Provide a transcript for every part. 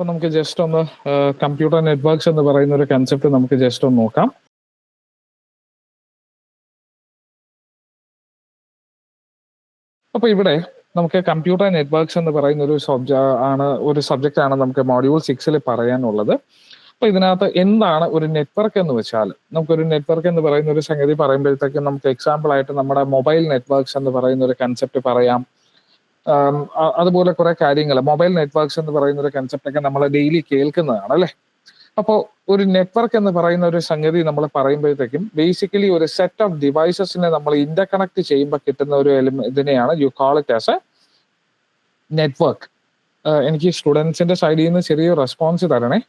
അപ്പൊ നമുക്ക് ജസ്റ്റ് ഒന്ന് കമ്പ്യൂട്ടർ നെറ്റ്വർക്ക്സ് എന്ന് പറയുന്ന ഒരു കൺസെപ്റ്റ് നമുക്ക് ജസ്റ്റ് ഒന്ന് നോക്കാം. അപ്പൊ ഇവിടെ നമുക്ക് കമ്പ്യൂട്ടർ നെറ്റ്വർക്ക്സ് എന്ന് പറയുന്ന ഒരു സബ്ജക്റ്റ് ആണ് നമുക്ക് മോഡ്യൂൾ 6 പറയാനുള്ളത്. അപ്പൊ ഇതിനകത്ത് എന്താണ് ഒരു നെറ്റ്വർക്ക് എന്ന് വെച്ചാൽ, നമുക്കൊരു നെറ്റ്വർക്ക് എന്ന് പറയുന്ന ഒരു സംഗതി പറയുമ്പോഴത്തേക്കും നമുക്ക് എക്സാമ്പിൾ ആയിട്ട് നമ്മുടെ മൊബൈൽ നെറ്റ്വർക്ക്സ് എന്ന് പറയുന്ന ഒരു കൺസെപ്റ്റ് പറയാം. അതുപോലെ കുറെ കാര്യങ്ങൾ, മൊബൈൽ നെറ്റ്വർക്ക്സ് എന്ന് പറയുന്ന ഒരു കൺസെപ്റ്റ് ഒക്കെ നമ്മൾ ഡെയിലി കേൾക്കുന്നതാണ് അല്ലെ. അപ്പോൾ ഒരു നെറ്റ്വർക്ക് എന്ന് പറയുന്ന ഒരു സംഗതി നമ്മൾ പറയുമ്പോഴത്തേക്കും ബേസിക്കലി ഒരു സെറ്റ് ഓഫ് ഡിവൈസസിനെ നമ്മൾ ഇന്റർകണക്ട് ചെയ്യുമ്പോൾ കിട്ടുന്ന ഒരു ഇതിനെയാണ് U call it as a network. എനിക്ക് സ്റ്റുഡൻസിന്റെ സൈഡിൽ നിന്ന് ചെറിയൊരു റെസ്പോൺസ് തരണേ.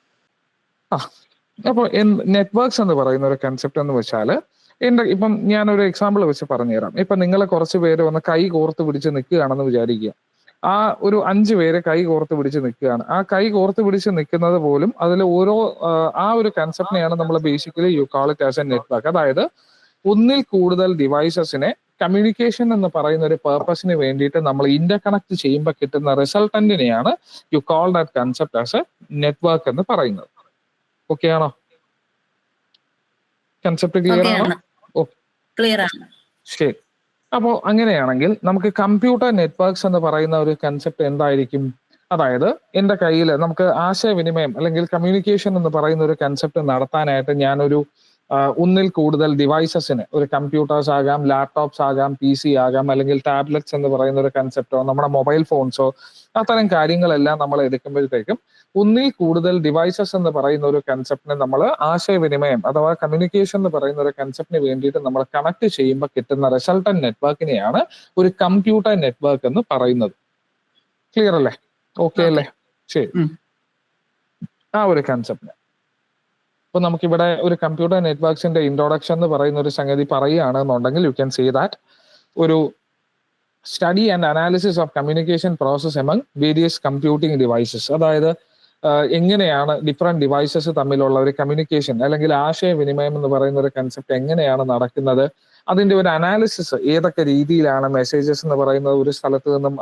അപ്പോൾ നെറ്റ്വർക്ക്സ് എന്ന് പറയുന്ന ഒരു കൺസെപ്റ്റ് എന്ന് വെച്ചാൽ ഇപ്പം ഞാനൊരു എക്സാമ്പിൾ വെച്ച് പറഞ്ഞുതരാം. ഇപ്പൊ നിങ്ങൾ കുറച്ച് പേര് വന്ന് കൈ കോർത്ത് പിടിച്ച് നിൽക്കുകയാണെന്ന് വിചാരിക്കുക. ആ ഒരു 5 പേര് കൈ കോർത്ത് പിടിച്ച് നിൽക്കുകയാണ്. ആ കൈ കോർത്ത് പിടിച്ച് നിൽക്കുന്നത് പോലും അതിൽ ഓരോ ആ ഒരു കൺസെപ്റ്റിനെയാണ് നമ്മൾ basically U call it as a network. അതായത് ഒന്നിൽ കൂടുതൽ ഡിവൈസസിനെ കമ്മ്യൂണിക്കേഷൻ എന്ന് പറയുന്ന ഒരു പേർപ്പസിന് വേണ്ടിയിട്ട് നമ്മൾ ഇന്റർകണക്ട് ചെയ്യുമ്പോൾ കിട്ടുന്ന റിസൾട്ടന്റിനെയാണ് you call that concept as a network എന്ന് പറയുന്നത്. ഓക്കെ ആണോ? കൺസെപ്റ്റ് ക്ലിയർ ആണോ? ശരി. അപ്പോൾ അങ്ങനെയാണെങ്കിൽ നമുക്ക് കമ്പ്യൂട്ടർ നെറ്റ്വർക്ക്സ് എന്ന് പറയുന്ന ഒരു കൺസെപ്റ്റ് എന്തായിരിക്കും? അതായത് എൻ്റെ കയ്യിൽ നമുക്ക് ആശയവിനിമയം അല്ലെങ്കിൽ കമ്മ്യൂണിക്കേഷൻ എന്ന് പറയുന്ന ഒരു കൺസെപ്റ്റ് നടത്താനായിട്ട് ഞാനൊരു ഒന്നിൽ കൂടുതൽ ഡിവൈസസിന്, ഒരു കമ്പ്യൂട്ടേഴ്സ് ആകാം, ലാപ്ടോപ്സ് ആകാം, PC ആകാം, അല്ലെങ്കിൽ ടാബ്ലറ്റ്സ് എന്ന് പറയുന്ന ഒരു കൺസെപ്റ്റോ നമ്മുടെ മൊബൈൽ ഫോൺസോ അത്തരം കാര്യങ്ങളെല്ലാം നമ്മൾ എടുക്കുമ്പോഴത്തേക്കും ഒന്നിൽ കൂടുതൽ ഡിവൈസസ് എന്ന് പറയുന്ന ഒരു കൺസെപ്റ്റിനെ നമ്മൾ ആശയവിനിമയം അഥവാ കമ്മ്യൂണിക്കേഷൻ എന്ന് പറയുന്ന ഒരു കൺസെപ്റ്റിന് വേണ്ടിയിട്ട് നമ്മൾ കണക്ട് ചെയ്യുമ്പോൾ കിട്ടുന്ന റിസൾട്ടന്റ് നെറ്റ്വർക്കിനെയാണ് ഒരു കമ്പ്യൂട്ടർ നെറ്റ്വർക്ക് എന്ന് പറയുന്നത്. ക്ലിയർ അല്ലേ? ഓക്കെ അല്ലേ? ശരി. ആ ഒരു കൺസെപ്റ്റ്. അപ്പൊ നമുക്കിവിടെ ഒരു കമ്പ്യൂട്ടർ നെറ്റ്വർക്ക്സിന്റെ ഇൻട്രൊഡക്ഷൻ എന്ന് പറയുന്ന ഒരു സംഗതി പറയുകയാണെന്നുണ്ടെങ്കിൽ യു ക്യാൻ സേ ദാറ്റ് ഒരു study and analysis of communication process among various computing devices. അതായത് എങ്ങനെയാണ് ഡിഫറെന്റ് ഡിവൈസസ് തമ്മിലുള്ള ഒരു കമ്മ്യൂണിക്കേഷൻ അല്ലെങ്കിൽ ആശയവിനിമയം എന്ന് പറയുന്ന ഒരു കൺസെപ്റ്റ് എങ്ങനെയാണ് നടക്കുന്നത്, അതിന്റെ ഒരു അനാലിസിസ്, ഏതൊക്കെ രീതിയിലാണ് മെസ്സേജസ് എന്ന് പറയുന്നത് ഒരു സ്ഥലത്ത് നിന്നും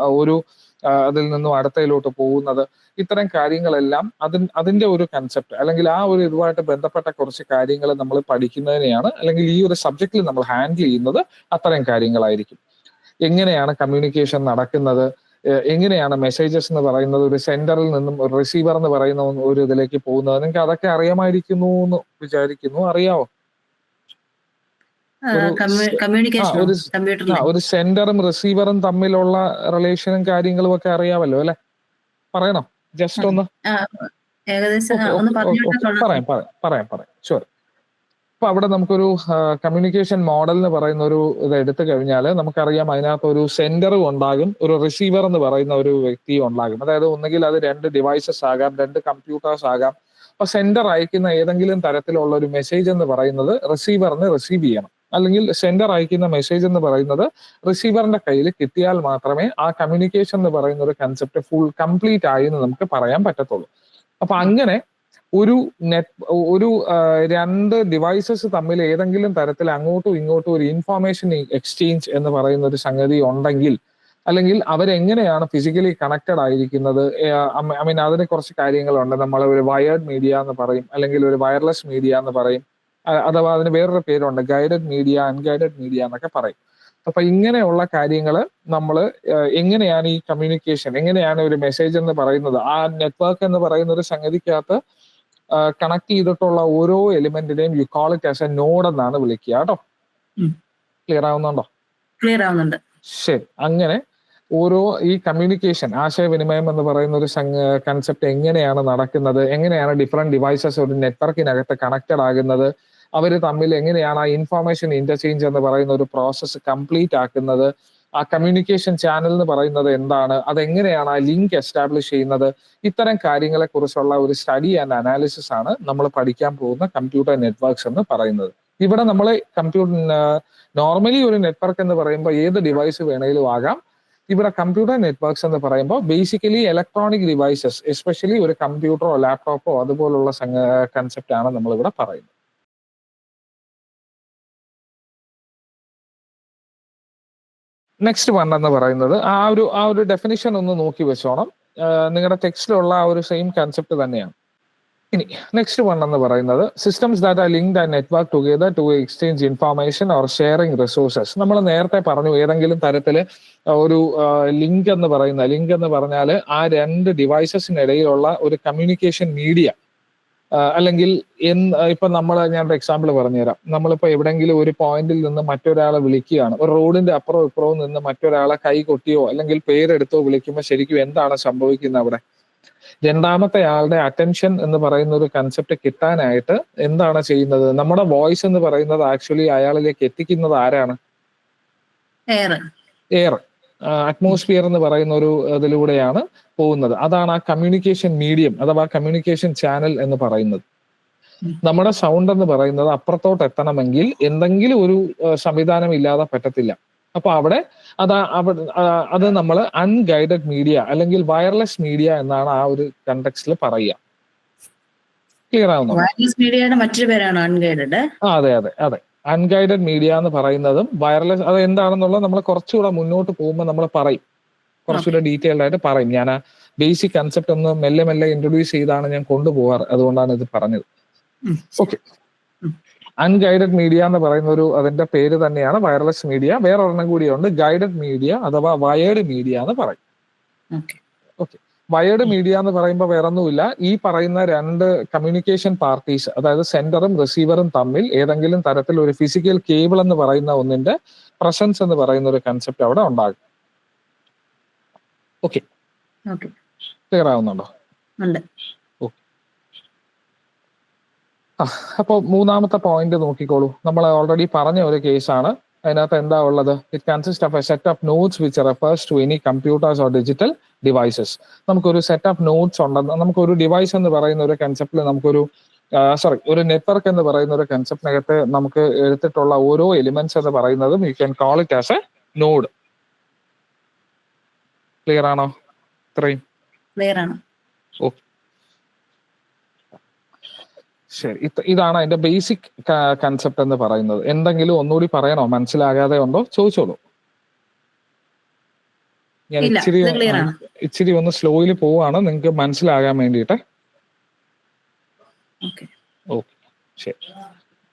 അതിൽ നിന്നും അടുത്തയിലോട്ട് പോകുന്നത്, ഇത്തരം കാര്യങ്ങളെല്ലാം അതിന്റെ ഒരു കൺസെപ്റ്റ് അല്ലെങ്കിൽ ആ ഒരു ഇതുമായിട്ട് ബന്ധപ്പെട്ട കുറച്ച് കാര്യങ്ങൾ നമ്മൾ പഠിക്കുന്നതിനെയാണ് അല്ലെങ്കിൽ ഈ ഒരു സബ്ജക്റ്റിൽ നമ്മൾ ഹാൻഡിൽ ചെയ്യുന്നത് അത്തരം കാര്യങ്ങളായിരിക്കും. എങ്ങനെയാണ് കമ്മ്യൂണിക്കേഷൻ നടക്കുന്നത്, എങ്ങനെയാണ് മെസ്സേജസ് എന്ന് പറയുന്നത് ഒരു സെൻഡറിൽ നിന്നും ഒരു റിസീവർ എന്ന് പറയുന്ന ഒരു ഇതിലേക്ക് പോകുന്നത്, നിങ്ങൾക്ക് അതൊക്കെ അറിയാമായിരിക്കുന്നു എന്ന് വിചാരിക്കുന്നു. അറിയാവോ? ഒരു സെൻഡറും റിസീവറും തമ്മിലുള്ള റിലേഷനും കാര്യങ്ങളും ഒക്കെ അറിയാമല്ലോ അല്ലെ? പറയണം ജസ്റ്റ് ഒന്ന്. പറയാം ഷുവർ. അപ്പൊ അവിടെ നമുക്കൊരു കമ്മ്യൂണിക്കേഷൻ മോഡൽ എന്ന് പറയുന്ന ഒരു ഇത് എടുത്തു കഴിഞ്ഞാൽ നമുക്കറിയാം അതിനകത്ത് ഒരു സെൻഡറും ഉണ്ടാകും, ഒരു റിസീവർ എന്ന് പറയുന്ന ഒരു വ്യക്തിയും ഉണ്ടാകും. അതായത് ഒന്നുകിൽ അത് 2 ഡിവൈസസ് ആകാം, 2 കമ്പ്യൂട്ടേഴ്സ് ആകാം. അപ്പൊ സെൻഡർ അയക്കുന്ന ഏതെങ്കിലും തരത്തിലുള്ള ഒരു മെസ്സേജ് എന്ന് പറയുന്നത് റിസീവറിന് റിസീവ് ചെയ്യണം, അല്ലെങ്കിൽ സെൻഡർ അയക്കുന്ന മെസ്സേജ് എന്ന് പറയുന്നത് റിസീവറിന്റെ കയ്യിൽ കിട്ടിയാൽ മാത്രമേ ആ കമ്മ്യൂണിക്കേഷൻ എന്ന് പറയുന്ന ഒരു കൺസെപ്റ്റ് ഫുൾ കംപ്ലീറ്റ് ആയി എന്ന് നമുക്ക് പറയാൻ പറ്റത്തുള്ളൂ. അപ്പൊ അങ്ങനെ ഒരു 2 ഡിവൈസസ് തമ്മിൽ ഏതെങ്കിലും തരത്തിൽ അങ്ങോട്ടും ഇങ്ങോട്ടും ഒരു ഇൻഫോർമേഷൻ എക്സ്ചേഞ്ച് എന്ന് പറയുന്ന ഒരു സംഗതി ഉണ്ടെങ്കിൽ, അല്ലെങ്കിൽ അവരെങ്ങനെയാണ് ഫിസിക്കലി കണക്റ്റഡ് ആയിരിക്കുന്നത്, ഐ മീൻ അതിന് കുറച്ച് കാര്യങ്ങളുണ്ട്. നമ്മൾ ഒരു വയേർഡ് മീഡിയ എന്ന് പറയും, അല്ലെങ്കിൽ ഒരു വയർലെസ് മീഡിയ എന്ന് പറയും, അഥവാ അതിന് വേറൊരു പേരുണ്ട്, ഗൈഡഡ് മീഡിയ, അൺഗൈഡഡ് മീഡിയ എന്നൊക്കെ പറയും. അപ്പൊ ഇങ്ങനെയുള്ള കാര്യങ്ങൾ നമ്മൾ എങ്ങനെയാണ് ഈ കമ്മ്യൂണിക്കേഷൻ, എങ്ങനെയാണ് ഒരു മെസ്സേജ് എന്ന് പറയുന്നത്, ആ നെറ്റ്വർക്ക് എന്ന് പറയുന്ന ഒരു സംഗതിക്കകത്ത് കണക്ട് ചെയ്തിട്ടുള്ള ഓരോ എലിമെന്റിനെയും you call it as a node എന്നാണ് വിളിക്കുക കേട്ടോ. ക്ലിയർ ആവുന്നുണ്ടോ? ക്ലിയർ ആവുന്നുണ്ട്. ശരി. അങ്ങനെ ഓരോ ഈ കമ്മ്യൂണിക്കേഷൻ, ആശയവിനിമയം എന്ന് പറയുന്ന ഒരു കൺസെപ്റ്റ് എങ്ങനെയാണ് നടക്കുന്നത്, എങ്ങനെയാണ് ഡിഫറെന്റ് ഡിവൈസസ് ഒരു നെറ്റ്വർക്കിനകത്ത് കണക്റ്റഡ് ആകുന്നത്, അവർ തമ്മിൽ എങ്ങനെയാണ് ആ ഇൻഫോർമേഷൻ ഇന്റർചേഞ്ച് എന്ന് പറയുന്ന ഒരു പ്രോസസ്സ് കംപ്ലീറ്റ് ആക്കുന്നത്, ആ കമ്മ്യൂണിക്കേഷൻ ചാനൽ എന്ന് പറയുന്നത് എന്താണ്, അതെങ്ങനെയാണ് ആ ലിങ്ക് എസ്റ്റാബ്ലിഷ് ചെയ്യുന്നത്, ഇത്തരം കാര്യങ്ങളെ കുറിച്ചുള്ള ഒരു സ്റ്റഡി ആൻഡ് അനാലിസിസ് ആണ് നമ്മൾ പഠിക്കാൻ പോകുന്ന കമ്പ്യൂട്ടർ നെറ്റ്വർക്ക്സ് എന്ന് പറയുന്നത്. ഇവിടെ നമ്മൾ നോർമലി ഒരു നെറ്റ്വർക്ക് എന്ന് പറയുമ്പോൾ ഏത് ഡിവൈസ് വേണമെങ്കിലും ആകാം. ഇവിടെ കമ്പ്യൂട്ടർ നെറ്റ്വർക്ക്സ് എന്ന് പറയുമ്പോൾ ബേസിക്കലി ഇലക്ട്രോണിക് ഡിവൈസസ്, എസ്പെഷ്യലി ഒരു കമ്പ്യൂട്ടറോ ലാപ്ടോപ്പോ അതുപോലുള്ള കൺസെപ്റ്റ് ആണ് നമ്മൾ ഇവിടെ പറയുന്നത്. നെക്സ്റ്റ് വൺ എന്ന് പറയുന്നത് ആ ഒരു ഡെഫിനിഷൻ ഒന്ന് നോക്കി വെച്ചോണം. നിങ്ങളുടെ ടെക്സ്റ്റിലുള്ള ആ ഒരു സെയിം കൺസെപ്റ്റ് തന്നെയാണ്. ഇനി നെക്സ്റ്റ് വൺ എന്ന് പറയുന്നത് systems that are linked and network together to exchange information or sharing resources. നമ്മൾ നേരത്തെ പറഞ്ഞു ഏതെങ്കിലും തരത്തില് ഒരു ലിങ്ക് എന്ന് പറഞ്ഞാൽ ആ രണ്ട് ഡിവൈസസിനിടയിലുള്ള ഒരു കമ്മ്യൂണിക്കേഷൻ മീഡിയ, അല്ലെങ്കിൽ ഇപ്പൊ ഞാനൊരു എക്സാമ്പിൾ പറഞ്ഞുതരാം. നമ്മളിപ്പോ എവിടെയെങ്കിലും ഒരു പോയിന്റിൽ നിന്ന് മറ്റൊരാളെ വിളിക്കുകയാണ്, ഒരു റോഡിന്റെ അപ്പുറവും ഇപ്പുറവും നിന്ന് മറ്റൊരാളെ കൈ കൊട്ടിയോ അല്ലെങ്കിൽ പേരെടുത്തോ വിളിക്കുമ്പോൾ ശരിക്കും എന്താണ് സംഭവിക്കുന്നത്? അവിടെ രണ്ടാമത്തെ ആളുടെ അറ്റൻഷൻ എന്ന് പറയുന്ന ഒരു കൺസെപ്റ്റ് കിട്ടാനായിട്ട് എന്താണ് ചെയ്യുന്നത്? നമ്മുടെ വോയിസ് എന്ന് പറയുന്നത് ആക്ച്വലി അയാളിലേക്ക് എത്തിക്കുന്നത് ആരാണ്? എയർ, അറ്റ്മോസ്ഫിയർ എന്ന് പറയുന്ന ഒരു ഇതിലൂടെയാണ് പോകുന്നത്. അതാണ് ആ കമ്മ്യൂണിക്കേഷൻ മീഡിയം അഥവാ കമ്മ്യൂണിക്കേഷൻ ചാനൽ എന്ന് പറയുന്നത്. നമ്മുടെ സൗണ്ട് എന്ന് പറയുന്നത് അപ്പുറത്തോട്ട് എത്തണമെങ്കിൽ എന്തെങ്കിലും ഒരു സംവിധാനം ഇല്ലാതെ പറ്റത്തില്ല. അപ്പൊ അവിടെ അത് നമ്മൾ അൺഗൈഡഡ് മീഡിയ അല്ലെങ്കിൽ വയർലെസ് മീഡിയ എന്നാണ് ആ ഒരു കണ്ടക്സ്റ്റിൽ പറയുക. ക്ലിയർ ആവുന്നു? മറ്റൊരു പേരാണ് അൺഗൈഡഡ്. അതെ അതെ അതെ, അൺഗൈഡഡ് മീഡിയ എന്ന് പറയുന്നതും വയർലെസ് അത് എന്താണെന്നുള്ളത് നമ്മൾ കുറച്ചുകൂടെ മുന്നോട്ട് പോകുമ്പോൾ നമ്മൾ പറയും, കുറച്ചുകൂടെ ഡീറ്റെയിൽഡ് ആയിട്ട് പറയും. ഞാൻ ആ ബേസിക് കൺസെപ്റ്റ് ഒന്ന് മെല്ലെ മെല്ലെ ഇൻട്രൊഡ്യൂസ് ചെയ്താണ് ഞാൻ കൊണ്ടുപോകാറ്, അതുകൊണ്ടാണ് ഇത് പറഞ്ഞത്. ഓക്കെ, അൺഗൈഡഡ് മീഡിയ എന്ന് പറയുന്ന അതിന്റെ പേര് തന്നെയാണ് വയർലെസ് മീഡിയ. വേറെ ഒരെണ്ണം കൂടിയുണ്ട്, ഗൈഡഡ് മീഡിയ അഥവാ വയേർഡ് മീഡിയ എന്ന് പറയും. ഓക്കെ, വയേർഡ് മീഡിയ എന്ന് പറയുമ്പോൾ വേറൊന്നുമില്ല, ഈ പറയുന്ന രണ്ട് കമ്മ്യൂണിക്കേഷൻ പാർട്ടീസ്, അതായത് സെൻഡറും റിസീവറും തമ്മിൽ ഏതെങ്കിലും തരത്തിൽ ഒരു ഫിസിക്കൽ കേബിൾ എന്ന് പറയുന്ന ഒന്നിന്റെ പ്രസൻസ് എന്ന് പറയുന്ന ഒരു കൺസെപ്റ്റ് അവിടെ ഉണ്ടാകും. ഓക്കെ, ക്ലിയർ ആവുന്നുണ്ടോ? അപ്പൊ മൂന്നാമത്തെ പോയിന്റ് നോക്കിക്കോളൂ. നമ്മൾ ഓൾറെഡി പറഞ്ഞ ഒരു കേസാണ്. അതിനകത്ത് എന്താ ഉള്ളത്? It consist of a set of nodes which refers to any computers or digital devices. നമുക്കൊരു സെറ്റ് ഓഫ് നോട്ട്സ് ഉണ്ടെന്ന്, നമുക്കൊരു ഡിവൈസ് എന്ന് പറയുന്ന ഒരു കൺസെപ്റ്റിൽ ഒരു നെറ്റ്വർക്ക് എന്ന് പറയുന്ന ഒരു കൺസെപ്റ്റിനകത്ത് നമുക്ക് എടുത്തിട്ടുള്ള ഓരോ എലിമെന്റ്സ് എന്ന് പറയുന്നതും you can call it as a node. Clear ആണോ? ഇത്രയും ക്ലിയർ ആണ്. ഓക്കെ, ശരി. ഇതാണ് അതിന്റെ ബേസിക് കൺസെപ്റ്റ് എന്ന് പറയുന്നത്. എന്തെങ്കിലും ഒന്നുകൂടി പറയണോ? മനസ്സിലാകാതെ ഉണ്ടോ? ചോദിച്ചോളൂ. ഞാൻ ഇച്ചിരി ഒന്ന് സ്ലോയിൽ പോവാണ് നിങ്ങൾക്ക് മനസ്സിലാകാൻ വേണ്ടിയിട്ട്. ഓക്കെ, ശരി.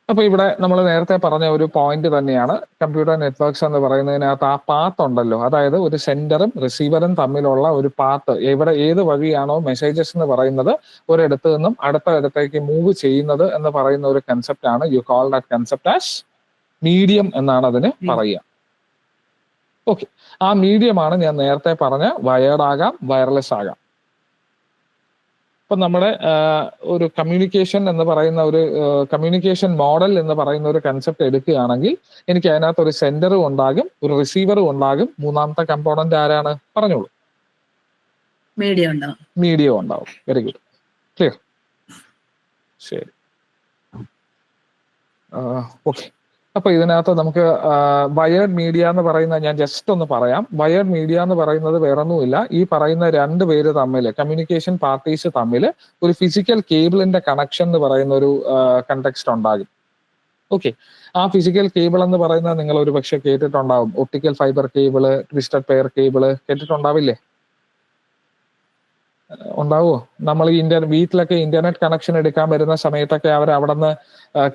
അപ്പൊ ഇവിടെ നമ്മൾ നേരത്തെ പറഞ്ഞ ഒരു പോയിന്റ് തന്നെയാണ് കമ്പ്യൂട്ടർ നെറ്റ്വർക്ക്സ് എന്ന് പറയുന്നതിനകത്ത് ആ പാത്ത് ഉണ്ടല്ലോ, അതായത് ഒരു സെൻഡറും റിസീവറും തമ്മിലുള്ള ഒരു പാത്ത്, ഏത് വഴിയാണോ മെസ്സേജസ് എന്ന് പറയുന്നത് ഒരിടത്ത് നിന്നും അടുത്ത ഇടത്തേക്ക് മൂവ് ചെയ്യുന്നത് എന്ന് പറയുന്ന ഒരു കൺസെപ്റ്റ് ആണ്. U call that concept as medium എന്നാണ് അതിന് പറയുക. ഓക്കെ, ആ മീഡിയമാണ് ഞാൻ നേരത്തെ പറഞ്ഞ വയേർഡ് ആകാം, വയർലെസ് ആകാം. ഇപ്പൊ നമ്മുടെ ഒരു കമ്മ്യൂണിക്കേഷൻ എന്ന് പറയുന്ന ഒരു കമ്മ്യൂണിക്കേഷൻ മോഡൽ എന്ന് പറയുന്ന ഒരു കൺസെപ്റ്റ് എടുക്കുകയാണെങ്കിൽ എനിക്ക് അതിനകത്ത് ഒരു സെൻഡറും ഉണ്ടാകും, ഒരു റിസീവറും ഉണ്ടാകും. മൂന്നാമത്തെ കമ്പോണന്റ് ആരാണ്? പറഞ്ഞോളൂ. മീഡിയം ഉണ്ടാവും. Very good, clear. ശരി, ഓക്കെ. അപ്പൊ ഇതിനകത്ത് നമുക്ക് വയേർഡ് മീഡിയ എന്ന് പറയുന്ന, ഞാൻ ജസ്റ്റ് ഒന്ന് പറയാം. വയേർഡ് മീഡിയ എന്ന് പറയുന്നത് വേറൊന്നുമില്ല, ഈ പറയുന്ന രണ്ട് പേര് തമ്മിൽ, കമ്മ്യൂണിക്കേഷൻ പാർട്ടീസ് തമ്മിൽ ഒരു ഫിസിക്കൽ കേബിളിന്റെ കണക്ഷൻ എന്ന് പറയുന്ന ഒരു കണ്ടെക്സ്റ്റ് ഉണ്ടാകും. ഓക്കെ, ആ ഫിസിക്കൽ കേബിൾ എന്ന് പറയുന്നത് നിങ്ങൾ ഒരു പക്ഷെ കേട്ടിട്ടുണ്ടാവും. Optical fibre cable, twisted pair cable കേട്ടിട്ടുണ്ടാവില്ലേ? ഉണ്ടാവുമോ? നമ്മൾ വീട്ടിലൊക്കെ ഇന്റർനെറ്റ് കണക്ഷൻ എടുക്കാൻ വരുന്ന സമയത്തൊക്കെ അവർ അവിടെ നിന്ന്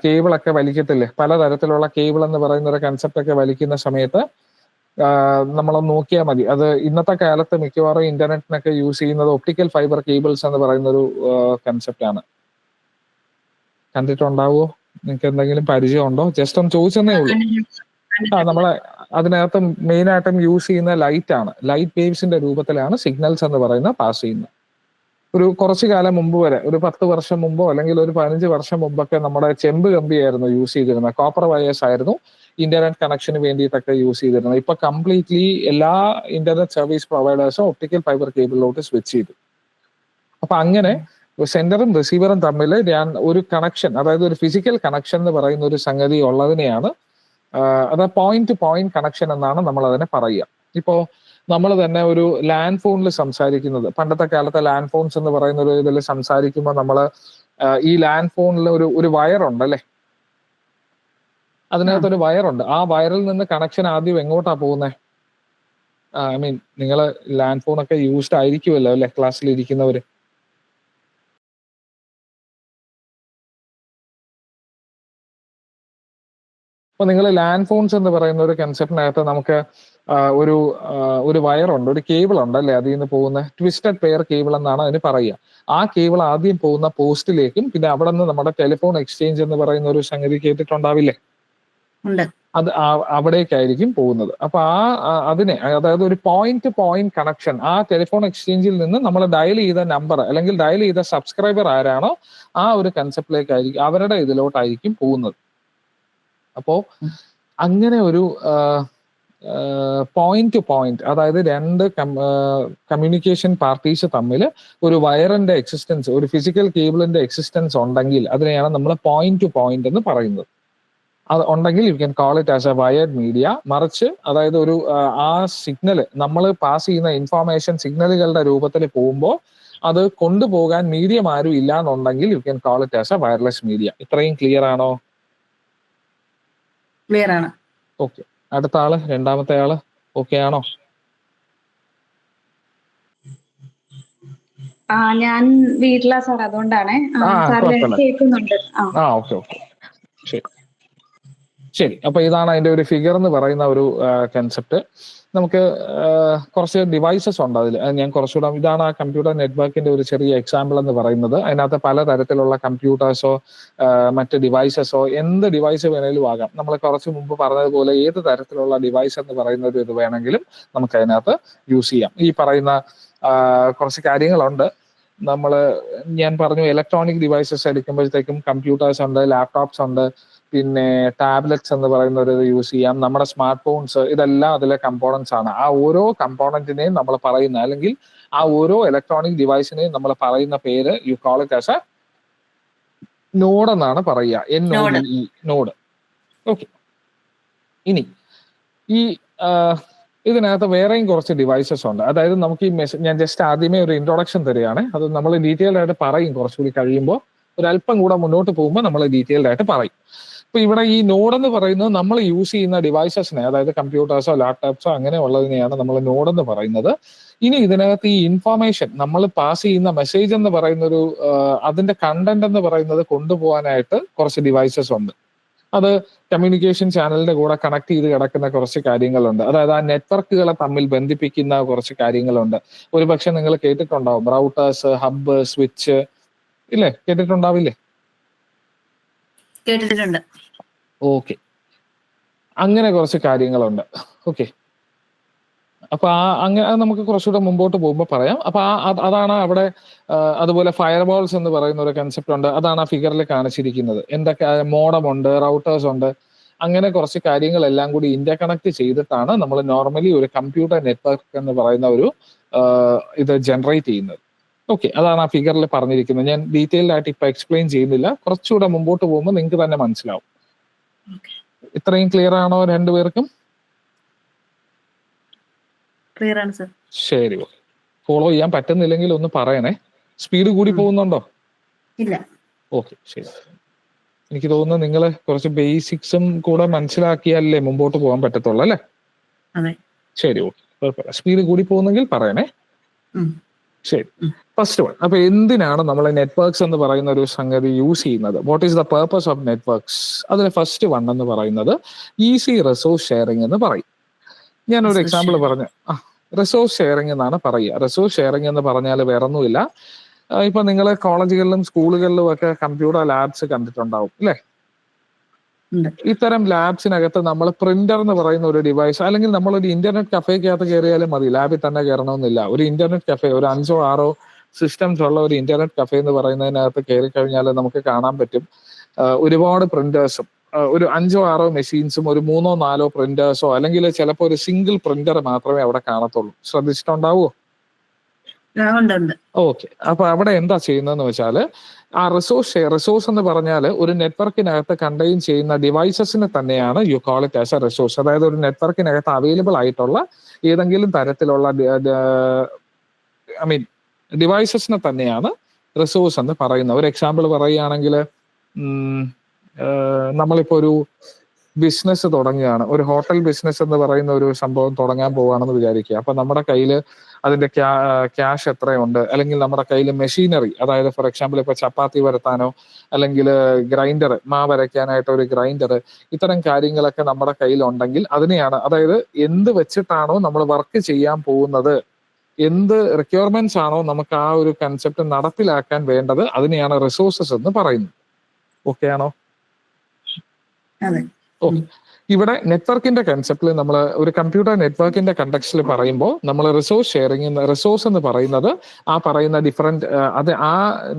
കേബിളൊക്കെ വലിക്കത്തില്ലേ? പലതരത്തിലുള്ള കേബിൾ എന്ന് പറയുന്ന ഒരു കൺസെപ്റ്റ് ഒക്കെ വലിക്കുന്ന സമയത്ത് നമ്മളൊന്ന് നോക്കിയാൽ മതി. അത് ഇന്നത്തെ കാലത്ത് മിക്കവാറും ഇന്റർനെറ്റിനൊക്കെ യൂസ് ചെയ്യുന്നത് ഒപ്റ്റിക്കൽ ഫൈബർ കേബിൾസ് എന്ന് പറയുന്ന ഒരു കൺസെപ്റ്റ് ആണ്. കണ്ടിട്ടുണ്ടാവുമോ? നിങ്ങൾക്ക് എന്തെങ്കിലും പരിചയം ഉണ്ടോ? ജസ്റ്റ് ഒന്ന് ചോദിച്ചെന്നേ ഉള്ളൂ. നമ്മളെ അതിനകത്ത് മെയിൻ ആയിട്ടും യൂസ് ചെയ്യുന്ന ലൈറ്റ് ആണ്. ലൈറ്റ് വേവ്സിന്റെ രൂപത്തിലാണ് സിഗ്നൽസ് എന്ന് പറയുന്ന പാസ് ചെയ്യുന്നത്. ഒരു കുറച്ചു കാലം മുമ്പ് വരെ, ഒരു 10 വർഷം മുമ്പോ അല്ലെങ്കിൽ ഒരു 15 വർഷം മുമ്പൊക്കെ നമ്മുടെ ചെമ്പ് കമ്പിയായിരുന്നു യൂസ് ചെയ്തിരുന്നത്. കോപ്പർ വയേഴ്സ് ആയിരുന്നു ഇന്റർനെറ്റ് കണക്ഷന് വേണ്ടിയിട്ടൊക്കെ യൂസ് ചെയ്തിരുന്നത്. ഇപ്പൊ കംപ്ലീറ്റ്ലി എല്ലാ ഇന്റർനെറ്റ് സർവീസ് പ്രൊവൈഡേഴ്സും ഒപ്റ്റിക്കൽ ഫൈബർ കേബിളിലോട്ട് സ്വിച്ച് ചെയ്തു. അപ്പൊ അങ്ങനെ സെൻഡറും റിസീവറും തമ്മിൽ ഒരു കണക്ഷൻ, അതായത് ഒരു ഫിസിക്കൽ കണക്ഷൻ എന്ന് പറയുന്ന ഒരു സംഗതി ഉള്ളതിനെയാണ് അത് പോയിന്റ് ടു പോയിന്റ് കണക്ഷൻ എന്നാണ് നമ്മൾ അതിനെ പറയുക. ഇപ്പോ നമ്മൾ തന്നെ ഒരു ലാൻഡ് ഫോണിൽ സംസാരിക്കുന്നത്, പണ്ടത്തെ കാലത്തെ ലാൻഡ് ഫോൺസ് എന്ന് പറയുന്ന ഒരു ഇതിൽ സംസാരിക്കുമ്പോൾ നമ്മൾ ഈ ലാൻഡ് ഫോണിൽ ഒരു വയറുണ്ട് അല്ലെ, അതിനകത്തൊരു വയറുണ്ട്. ആ വയറിൽ നിന്ന് കണക്ഷൻ ആദ്യം എങ്ങോട്ടാ പോകുന്നത്? ഐ മീൻ നിങ്ങൾ ലാൻഡ് ഫോൺ ഒക്കെ യൂസ്ഡ് ആയിരിക്കുമല്ലോ അല്ലെ ക്ലാസ്സിൽ ഇരിക്കുന്നവര്? അപ്പൊ നിങ്ങൾ ലാൻഡ് ഫോൺസ് എന്ന് പറയുന്ന ഒരു കൺസെപ്റ്റിനകത്ത് നമുക്ക് ഒരു വയറുണ്ട്, ഒരു കേബിൾ ഉണ്ട് അല്ലെ, അതിൽ നിന്ന് പോകുന്ന ട്വിസ്റ്റഡ് പെയർ കേബിൾ എന്നാണ് അതിന് പറയുക. ആ കേബിൾ ആദ്യം പോകുന്ന പോസ്റ്റിലേക്കും പിന്നെ അവിടെ നിന്ന് നമ്മുടെ ടെലിഫോൺ എക്സ്ചേഞ്ച് എന്ന് പറയുന്ന ഒരു സംഗതി കേട്ടിട്ടുണ്ടാവില്ലേ? ഉണ്ട്. അത് അവിടേക്കായിരിക്കും പോകുന്നത്. അപ്പൊ അതിനെ, അതായത് ഒരു പോയിന്റ് ടു പോയിന്റ് കണക്ഷൻ, ആ ടെലിഫോൺ എക്സ്ചേഞ്ചിൽ നിന്ന് നമ്മൾ ഡയൽ ചെയ്ത നമ്പർ അല്ലെങ്കിൽ ഡയൽ ചെയ്ത സബ്സ്ക്രൈബർ ആരാണോ ആ ഒരു കൺസെപ്റ്റിലേക്കായിരിക്കും, അവരുടെ ഇതിലോട്ടായിരിക്കും പോകുന്നത്. അപ്പോ അങ്ങനെ ഒരു പോയിന്റ് ടു പോയിന്റ്, അതായത് രണ്ട് കമ്മ്യൂണിക്കേഷൻ പാർട്ടീസ് തമ്മിൽ ഒരു വയറിന്റെ എക്സിസ്റ്റൻസ്, ഒരു ഫിസിക്കൽ കേബിളിന്റെ എക്സിസ്റ്റൻസ് ഉണ്ടെങ്കിൽ അതിനെയാണ് നമ്മൾ പോയിന്റ് ടു പോയിന്റ് എന്ന് പറയുന്നത്. അത് ഉണ്ടെങ്കിൽ you can call it as A wired media. മറിച്ച് അതായത് ഒരു ആ സിഗ്നൽ നമ്മൾ പാസ് ചെയ്യുന്ന ഇൻഫോർമേഷൻ സിഗ്നലുകളുടെ രൂപത്തിൽ പോകുമ്പോൾ അത് കൊണ്ടുപോകാൻ മീഡിയം ആരും ഇല്ല എന്നുണ്ടെങ്കിൽ you can call it as A wireless media. ഇത്രയും ക്ലിയർ ആണോ? ക്ലിയർ ആണ്. ഓക്കെ. അടുത്ത ആള്, രണ്ടാമത്തെ ആള് ഓക്കെ ആണോ? ഞാൻ വീട്ടിലാ സാർ, അതുകൊണ്ടാണ്. കേൾക്കുന്നുണ്ട്. ഓക്കെ ഓക്കെ, ശരി ശരി. അപ്പൊ ഇതാണ് അതിന്റെ ഒരു ഫിഗർ എന്ന് പറയുന്ന ഒരു കൺസെപ്റ്റ്. നമുക്ക് കുറച്ച് ഡിവൈസസ് ഉണ്ട് അതിൽ. ഞാൻ കുറച്ചുകൂടെ, ഇതാണ് ആ കമ്പ്യൂട്ടർ നെറ്റ്വർക്കിന്റെ ഒരു ചെറിയ എക്സാമ്പിൾ എന്ന് പറയുന്നത്. അതിനകത്ത് പലതരത്തിലുള്ള കമ്പ്യൂട്ടേഴ്സോ മറ്റ് ഡിവൈസസോ എന്ത് ഡിവൈസ് വേണേലും ആകാം. നമ്മൾ കുറച്ച് മുമ്പ് പറഞ്ഞതുപോലെ ഏത് തരത്തിലുള്ള ഡിവൈസ് എന്ന് പറയുന്ന ഒരു ഇത് വേണമെങ്കിലും നമുക്ക് അതിനകത്ത് യൂസ് ചെയ്യാം. ഈ പറയുന്ന കുറച്ച് കാര്യങ്ങളുണ്ട്. ഞാൻ പറഞ്ഞു ഇലക്ട്രോണിക് ഡിവൈസസ് എടുക്കുമ്പോഴത്തേക്കും കമ്പ്യൂട്ടേഴ്സ് ഉണ്ട്, ലാപ്ടോപ്സ് ഉണ്ട്, പിന്നെ ടാബ്ലറ്റ്സ് എന്ന് പറയുന്ന ഒരു ഇത് യൂസ് ചെയ്യാം, നമ്മുടെ സ്മാർട്ട് ഫോൺസ്, ഇതെല്ലാം അതിലെ കമ്പോണൻസ് ആണ്. ആ ഓരോ കമ്പോണന്റിനെയും നമ്മൾ പറയുന്ന, അല്ലെങ്കിൽ ആ ഓരോ ഇലക്ട്രോണിക് ഡിവൈസിനെയും നമ്മൾ പറയുന്ന പേര് U call it as a node എന്നാണ് പറയുക. NODE, node. ഓക്കെ. ഇനി ഈ ഇതിനകത്ത് വേറെയും കുറച്ച് ഡിവൈസസ് ഉണ്ട്. അതായത് നമുക്ക് ഈ ഞാൻ ജസ്റ്റ് ആദ്യമേ ഒരു ഇൻട്രൊഡക്ഷൻ തരികയാണ്. അത് നമ്മൾ ഡീറ്റെയിൽഡ് ആയിട്ട് പറയും കുറച്ചുകൂടി കഴിയുമ്പോൾ. ഒരല്പം കൂടെ മുന്നോട്ട് പോകുമ്പോൾ നമ്മൾ ഡീറ്റെയിൽഡ് ആയിട്ട് പറയും. ഇപ്പൊ ഇവിടെ ഈ നോഡ് എന്ന് പറയുന്നത് നമ്മൾ യൂസ് ചെയ്യുന്ന ഡിവൈസസിനെ, അതായത് കമ്പ്യൂട്ടേഴ്സോ ലാപ്ടോപ്സോ അങ്ങനെ ഉള്ളതിനെയാണ് നമ്മൾ നോഡ് എന്ന് പറയുന്നത്. ഇനി ഇതിനകത്ത് ഈ ഇൻഫോർമേഷൻ നമ്മൾ പാസ് ചെയ്യുന്ന മെസ്സേജ് എന്ന് പറയുന്ന ഒരു അതിന്റെ കണ്ടന്റ് എന്ന് പറയുന്നത് കൊണ്ടുപോകാനായിട്ട് കുറച്ച് ഡിവൈസസ് ഉണ്ട്. അത് കമ്മ്യൂണിക്കേഷൻ ചാനലിന്റെ കൂടെ കണക്ട് ചെയ്ത് കിടക്കുന്ന കുറച്ച് കാര്യങ്ങളുണ്ട്. അതായത് ആ നെറ്റ്വർക്കുകളെ തമ്മിൽ ബന്ധിപ്പിക്കുന്ന കുറച്ച് കാര്യങ്ങളുണ്ട്. ഒരു പക്ഷെ നിങ്ങൾ കേട്ടിട്ടുണ്ടാവും റൗട്ടേഴ്സ്, ഹബ്ബ്, സ്വിച്ച്, ഇല്ലേ? കേട്ടിട്ടുണ്ടാവില്ലേ? കേട്ടിട്ടുണ്ട്. ഓക്കെ. അങ്ങനെ കുറച്ച് കാര്യങ്ങളുണ്ട്. ഓക്കെ. അപ്പൊ അങ്ങനെ നമുക്ക് കുറച്ചുകൂടെ മുമ്പോട്ട് പോകുമ്പോൾ പറയാം. അപ്പൊ അതാണ് അവിടെ. അതുപോലെ ഫയർവാൾസ് എന്ന് പറയുന്ന ഒരു കൺസെപ്റ്റ് ഉണ്ട്. അതാണ് ആ ഫിഗറിൽ കാണിച്ചിരിക്കുന്നത്. എന്തൊക്കെ മോഡം ഉണ്ട്, റൗട്ടേഴ്സ് ഉണ്ട്, അങ്ങനെ കുറച്ച് കാര്യങ്ങളെല്ലാം കൂടി ഇന്റർകണക്ട് ചെയ്തിട്ടാണ് നമ്മൾ നോർമലി ഒരു കമ്പ്യൂട്ടർ നെറ്റ്വർക്ക് എന്ന് പറയുന്ന ഒരു ഇത് ജനറേറ്റ് ചെയ്യുന്നത്. ഓക്കെ. അതാണ് ആ ഫിഗറിൽ പറഞ്ഞിരിക്കുന്നത്. ഞാൻ ഡീറ്റെയിൽഡ് ആയിട്ട് ഇപ്പൊ എക്സ്പ്ലെയിൻ ചെയ്യുന്നില്ല. കുറച്ചുകൂടെ മുമ്പോട്ട് പോകുമ്പോൾ നിങ്ങൾക്ക് തന്നെ മനസ്സിലാവും. ഇത്രയും ക്ലിയർ ആണോ രണ്ടുപേർക്കും? ക്ലിയർ ആണ് സർ. ശരി, ഓക്കെ. ഫോളോ ചെയ്യാൻ പറ്റുന്നില്ലെങ്കിൽ ഒന്ന് പറയണേ. സ്പീഡ് കൂടി പോകുന്നുണ്ടോ? ഇല്ല. ഓക്കെ, ശരി. എനിക്ക് തോന്നുന്നു നിങ്ങൾ കുറച്ച് ബേസിക്സും കൂടെ മനസ്സിലാക്കിയാലേ മുമ്പോട്ട് പോകാൻ പറ്റത്തുള്ളൂ അല്ലേ? അതെ. ശരി, ഓക്കെ. കുഴപ്പമില്ല. സ്പീഡ് കൂടി പോകുന്നെങ്കിൽ പറയണേ. ശരി. First one. അപ്പൊ എന്തിനാണ് നമ്മൾ നെറ്റ്വർക്ക്സ് എന്ന് പറയുന്ന ഒരു സംഗതി യൂസ് ചെയ്യുന്നത്? What is the purpose of networks? അതിന് ഫസ്റ്റ് വൺ എന്ന് പറയുന്നത് ഈസി റിസോഴ്സ് ഷെയറിംഗ് എന്ന് പറയും. ഞാനൊരു എക്സാമ്പിൾ പറഞ്ഞു. റിസോഴ്സ് ഷെയറിംഗ് എന്നാണ് പറയുക. റിസോഴ്സ് ഷെയറിംഗ് എന്ന് പറഞ്ഞാൽ വേറൊന്നുമില്ല. ഇപ്പൊ നിങ്ങൾ കോളേജുകളിലും സ്കൂളുകളിലും ഒക്കെ കമ്പ്യൂട്ടർ ലാബ്സ് കണ്ടിട്ടുണ്ടാവും അല്ലേ? ഇത്തരം ലാബ്സിനകത്ത് നമ്മൾ പ്രിന്റർ എന്ന് പറയുന്ന ഒരു ഡിവൈസ്, അല്ലെങ്കിൽ നമ്മളൊരു ഇന്റർനെറ്റ് കഫേക്കകത്ത് കയറിയാലും മതി, ലാബിൽ തന്നെ കയറണമെന്നില്ല. ഒരു ഇന്റർനെറ്റ് കഫേ, ഒരു 5 or 6 സിസ്റ്റംസ് ഉള്ള ഒരു ഇന്റർനെറ്റ് കഫേ എന്ന് പറയുന്നതിനകത്ത് കയറി കഴിഞ്ഞാൽ നമുക്ക് കാണാൻ പറ്റും ഒരുപാട് പ്രിന്റേഴ്സും, ഒരു 5 or 6 മെഷീൻസും, ഒരു 3 or 4 പ്രിന്റേഴ്സോ, അല്ലെങ്കിൽ ചിലപ്പോൾ ഒരു സിംഗിൾ പ്രിന്റർ മാത്രമേ അവിടെ കാണത്തുള്ളൂ. ശ്രദ്ധിച്ചിട്ടുണ്ടാവുമോ? ഓക്കെ. അപ്പൊ അവിടെ എന്താ ചെയ്യുന്നതെന്ന് വെച്ചാല് ആ റിസോഴ്സ് എന്ന് പറഞ്ഞാൽ ഒരു നെറ്റ്വർക്കിനകത്ത് കണ്ടെയ്ൻ ചെയ്യുന്ന ഡിവൈസസിനെ തന്നെയാണ് U call it as A resource. അതായത് ഒരു നെറ്റ്വർക്കിനകത്ത് അവൈലബിൾ ആയിട്ടുള്ള ഏതെങ്കിലും തരത്തിലുള്ള ഡിവൈസസിനെ തന്നെയാണ് റിസോഴ്സ് എന്ന് പറയുന്നത്. ഒരു എക്സാമ്പിൾ പറയുകയാണെങ്കിൽ നമ്മളിപ്പോ ബിസിനസ് തുടങ്ങുകയാണ്, ഒരു ഹോട്ടൽ ബിസിനസ് എന്ന് പറയുന്ന ഒരു സംഭവം തുടങ്ങാൻ പോവുകയാണെന്ന് വിചാരിക്കുക. അപ്പൊ നമ്മുടെ കയ്യിൽ അതിന്റെ ക്യാഷ് എത്രയുണ്ട്, അല്ലെങ്കിൽ നമ്മുടെ കയ്യിൽ മെഷീനറി, അതായത് ഫോർ എക്സാമ്പിൾ ഇപ്പൊ ചപ്പാത്തി വരുത്താനോ അല്ലെങ്കിൽ ഗ്രൈൻഡർ, മാവരയ്ക്കാനായിട്ട് ഒരു ഗ്രൈൻഡർ, ഇത്തരം കാര്യങ്ങളൊക്കെ നമ്മുടെ കയ്യിൽ ഉണ്ടെങ്കിൽ അതിനെയാണ്, അതായത് എന്ത് വെച്ചിട്ടാണോ നമ്മൾ വർക്ക് ചെയ്യാൻ പോകുന്നത്, എന്ത് റിക്വയർമെന്റ്സ് ആണോ നമുക്ക് ആ ഒരു കൺസെപ്റ്റ് നടപ്പിലാക്കാൻ വേണ്ടത്, അതിനെയാണ് റിസോഴ്സസ് എന്ന് പറയുന്നത്. ഓക്കെ ആണോ? അതെ. ഓക്കെ. ഇവിടെ നെറ്റ്വർക്കിന്റെ കൺസെപ്റ്റിൽ നമ്മൾ ഒരു കമ്പ്യൂട്ടർ നെറ്റ്വർക്കിന്റെ കണ്ടക്സ്റ്റിൽ പറയുമ്പോൾ നമ്മൾ റിസോഴ്സ് ഷെയറിംഗ്, റിസോഴ്സ് എന്ന് പറയുന്നത് ആ പറയുന്ന ഡിഫറെന്റ്, അത് ആ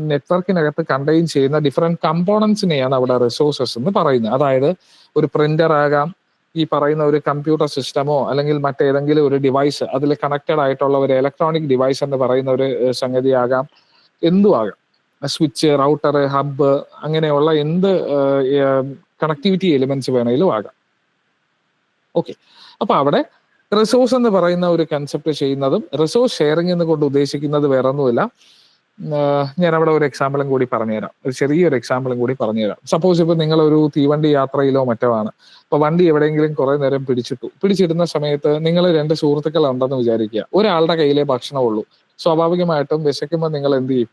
നെറ്റ്വർക്കിനകത്ത് കണ്ടെയ്ൻ ചെയ്യുന്ന ഡിഫറെന്റ് കമ്പോണൻസിനെയാണ് അവിടെ റിസോഴ്സസ് എന്ന് പറയുന്നത്. അതായത് ഒരു പ്രിന്റർ ആകാം, ഈ പറയുന്ന ഒരു കമ്പ്യൂട്ടർ സിസ്റ്റമോ അല്ലെങ്കിൽ മറ്റേതെങ്കിലും ഒരു ഡിവൈസ്, അതിൽ കണക്റ്റഡ് ആയിട്ടുള്ള ഒരു ഇലക്ട്രോണിക് ഡിവൈസ് എന്ന് പറയുന്ന ഒരു സംഗതി ആകാം, എന്തും ആകാം, സ്വിച്ച്, റൗട്ടർ, ഹബ്ബ്, അങ്ങനെയുള്ള എന്ത് കണക്ടിവിറ്റി എലിമെന്റ്സ് വേണമെങ്കിലും ആകാം. ഓക്കെ. അപ്പൊ അവിടെ റിസോഴ്സ് എന്ന് പറയുന്ന ഒരു കൺസെപ്റ്റ് ചെയ്യുന്നതും റിസോഴ്സ് ഷെയറിംഗ് എന്ന് കൊണ്ട് ഉദ്ദേശിക്കുന്നത് വേറെ ഒന്നുമില്ല. ഞാൻ അവിടെ ഒരു എക്സാമ്പിളും കൂടി പറഞ്ഞുതരാം, ഒരു ചെറിയൊരു എക്സാമ്പിളും കൂടി പറഞ്ഞുതരാം. സപ്പോസ് ഇപ്പൊ നിങ്ങൾ ഒരു തീവണ്ടി യാത്രയിലോ മറ്റോ ആണ്, അപ്പൊ വണ്ടി എവിടെയെങ്കിലും കുറെ നേരം പിടിച്ചിടുന്ന സമയത്ത് നിങ്ങൾ 2 സുഹൃത്തുക്കൾ ഉണ്ടെന്ന് വിചാരിക്കുക. ഒരാളുടെ കയ്യിലേ ഭക്ഷണമുള്ളൂ. സ്വാഭാവികമായിട്ടും വിശക്കുമ്പോൾ നിങ്ങൾ എന്ത് ചെയ്യും?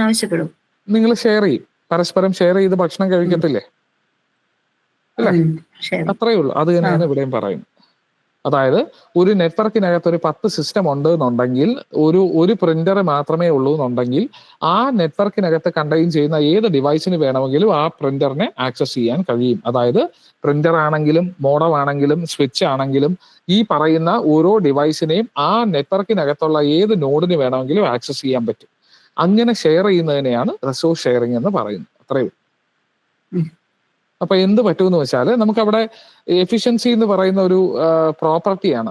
ആവശ്യപ്പെടും. നിങ്ങൾ ഷെയർ ചെയ്യും, പരസ്പരം ഷെയർ ചെയ്ത് ഭക്ഷണം കഴിക്കത്തില്ലേ? അല്ലേ? അത്രയേ ഉള്ളൂ. അത് തന്നെയാണ് ഇവിടെയും പറയുന്നത്. അതായത് ഒരു നെറ്റ്വർക്കിനകത്ത് ഒരു 10 സിസ്റ്റം ഉണ്ട് എന്നുണ്ടെങ്കിൽ, ഒരു പ്രിന്റർ മാത്രമേ ഉള്ളൂ എന്നുണ്ടെങ്കിൽ, ആ നെറ്റ്വർക്കിനകത്ത് കണ്ടെയ്ൻ ചെയ്യുന്ന ഏത് ഡിവൈസിന് വേണമെങ്കിലും ആ പ്രിന്ററിനെ ആക്സസ് ചെയ്യാൻ കഴിയും. അതായത് പ്രിന്റർ ആണെങ്കിലും മോഡം ആണെങ്കിലും സ്വിച്ച് ആണെങ്കിലും ഈ പറയുന്ന ഓരോ ഡിവൈസിനെയും ആ നെറ്റ്വർക്കിനകത്തുള്ള ഏത് നോഡിന് വേണമെങ്കിലും ആക്സസ് ചെയ്യാൻ പറ്റും. അങ്ങനെ ഷെയർ ചെയ്യുന്നതിനെയാണ് റിസോഴ്സ് ഷെയറിംഗ് എന്ന് പറയുന്നത്. അത്രയും. അപ്പൊ എന്ത് പറ്റുമെന്ന് വെച്ചാൽ നമുക്കവിടെ എഫിഷ്യൻസി എന്ന് പറയുന്ന ഒരു പ്രോപ്പർട്ടിയാണ്.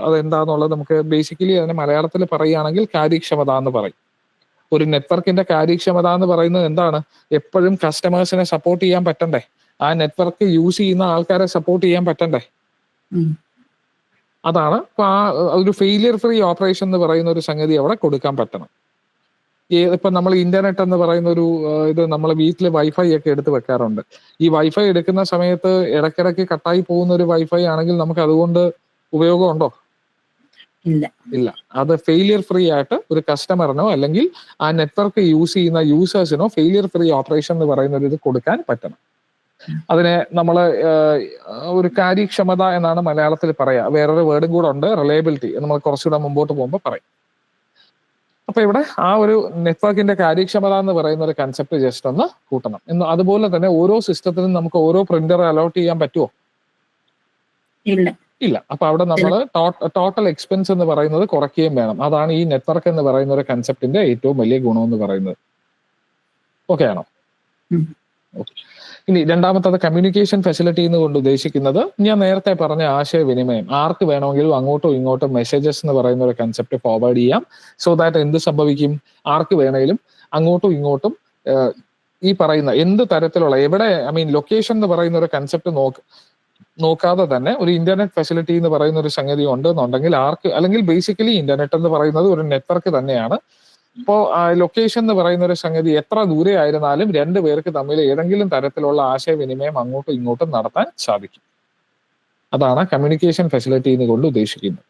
അതെന്താന്നുള്ളത് നമുക്ക് ബേസിക്കലി അതിനെ മലയാളത്തിൽ പറയുകയാണെങ്കിൽ കാര്യക്ഷമത എന്ന് പറയും. ഒരു നെറ്റ്വർക്കിന്റെ കാര്യക്ഷമത എന്ന് പറയുന്നത് എന്താണ്? എപ്പോഴും കസ്റ്റമേഴ്സിനെ സപ്പോർട്ട് ചെയ്യാൻ പറ്റണ്ടേ? ആ നെറ്റ്വർക്ക് യൂസ് ചെയ്യുന്ന ആൾക്കാരെ സപ്പോർട്ട് ചെയ്യാൻ പറ്റണ്ടേ? അതാണ് ഇപ്പൊ ആ ഒരു ഫെയിലിയർ ഫ്രീ ഓപ്പറേഷൻ എന്ന് പറയുന്ന ഒരു സംഗതി അവിടെ കൊടുക്കാൻ പറ്റണം. ഇപ്പൊ നമ്മൾ ഇന്റർനെറ്റ് എന്ന് പറയുന്ന ഒരു ഇത് നമ്മൾ വീട്ടിൽ വൈഫൈ ഒക്കെ എടുത്ത് വെക്കാറുണ്ട്. ഈ വൈഫൈ എടുക്കുന്ന സമയത്ത് ഇടയ്ക്കിടയ്ക്ക് കട്ടായി പോകുന്ന ഒരു വൈഫൈ ആണെങ്കിൽ നമുക്ക് അതുകൊണ്ട് ഉപയോഗമുണ്ടോ? ഇല്ല. അത് ഫെയിലിയർ ഫ്രീ ആയിട്ട് ഒരു കസ്റ്റമറിനോ അല്ലെങ്കിൽ ആ നെറ്റ്വർക്ക് യൂസ് ചെയ്യുന്ന യൂസേഴ്സിനോ ഫെയിലിയർ ഫ്രീ ഓപ്പറേഷൻ എന്ന് പറയുന്ന ഒരു ഇത് കൊടുക്കാൻ പറ്റണം. അതിനെ നമ്മൾ ഒരു കാര്യക്ഷമത എന്നാണ് മലയാളത്തിൽ പറയാ. വേറൊരു വേർഡും കൂടെ ഉണ്ട്, റിലയബിലിറ്റി, നമ്മൾ കുറച്ചുകൂടെ മുമ്പോട്ട് പോകുമ്പോൾ പറയും. അപ്പൊ ഇവിടെ ആ ഒരു നെറ്റ്വർക്കിന്റെ കാര്യക്ഷമത എന്ന് പറയുന്ന ഒരു കൺസെപ്റ്റ് ജസ്റ്റ് ഒന്ന് കൂട്ടണം. അതുപോലെ തന്നെ ഓരോ സിസ്റ്റത്തിനും നമുക്ക് ഓരോ പ്രിന്റർ അലോട്ട് ചെയ്യാൻ പറ്റുമോ? ഇല്ല. അപ്പൊ അവിടെ നമ്മൾ ടോട്ടൽ എക്സ്പെൻസ് എന്ന് പറയുന്നത് കുറയ്ക്കുകയും വേണം. അതാണ് ഈ നെറ്റ്വർക്ക് എന്ന് പറയുന്ന ഒരു കൺസെപ്റ്റിന്റെ ഏറ്റവും വലിയ ഗുണം എന്ന് പറയുന്നത്. ഓക്കെ ആണോ? ഓക്കെ. ഇനി രണ്ടാമത്തത് കമ്മ്യൂണിക്കേഷൻ ഫെസിലിറ്റി എന്ന് കൊണ്ട് ഉദ്ദേശിക്കുന്നത് ഞാൻ നേരത്തെ പറഞ്ഞ ആശയവിനിമയം. ആർക്ക് വേണമെങ്കിലും അങ്ങോട്ടും ഇങ്ങോട്ടും മെസ്സേജസ് എന്ന് പറയുന്ന ഒരു കൺസെപ്റ്റ് ഫോർവേഡ് ചെയ്യാം. സോ ദാറ്റ് എന്ത് സംഭവിക്കും? ആർക്ക് വേണമെങ്കിലും അങ്ങോട്ടും ഇങ്ങോട്ടും ഈ പറയുന്ന എന്ത് തരത്തിലുള്ള ലൊക്കേഷൻ എന്ന് പറയുന്ന ഒരു കൺസെപ്റ്റ് നോക്കാതെ തന്നെ ഒരു ഇന്റർനെറ്റ് ഫെസിലിറ്റി എന്ന് പറയുന്ന ഒരു സംഗതി ഉണ്ട് എന്നുണ്ടെങ്കിൽ അല്ലെങ്കിൽ ബേസിക്കലി ഇന്റർനെറ്റ് എന്ന് പറയുന്നത് ഒരു നെറ്റ്വർക്ക് തന്നെയാണ്. ഇപ്പോ ലൊക്കേഷൻ എന്ന് പറയുന്ന ഒരു സംഗതി എത്ര ദൂരെ ആയിരുന്നാലും 2 പേർക്ക് തമ്മിൽ ഏതെങ്കിലും തരത്തിലുള്ള ആശയവിനിമയം അങ്ങോട്ടും ഇങ്ങോട്ടും നടത്താൻ സാധിക്കും. അതാണ് കമ്മ്യൂണിക്കേഷൻ ഫെസിലിറ്റി എന്ന് കൊണ്ട് ഉദ്ദേശിക്കുന്നത്.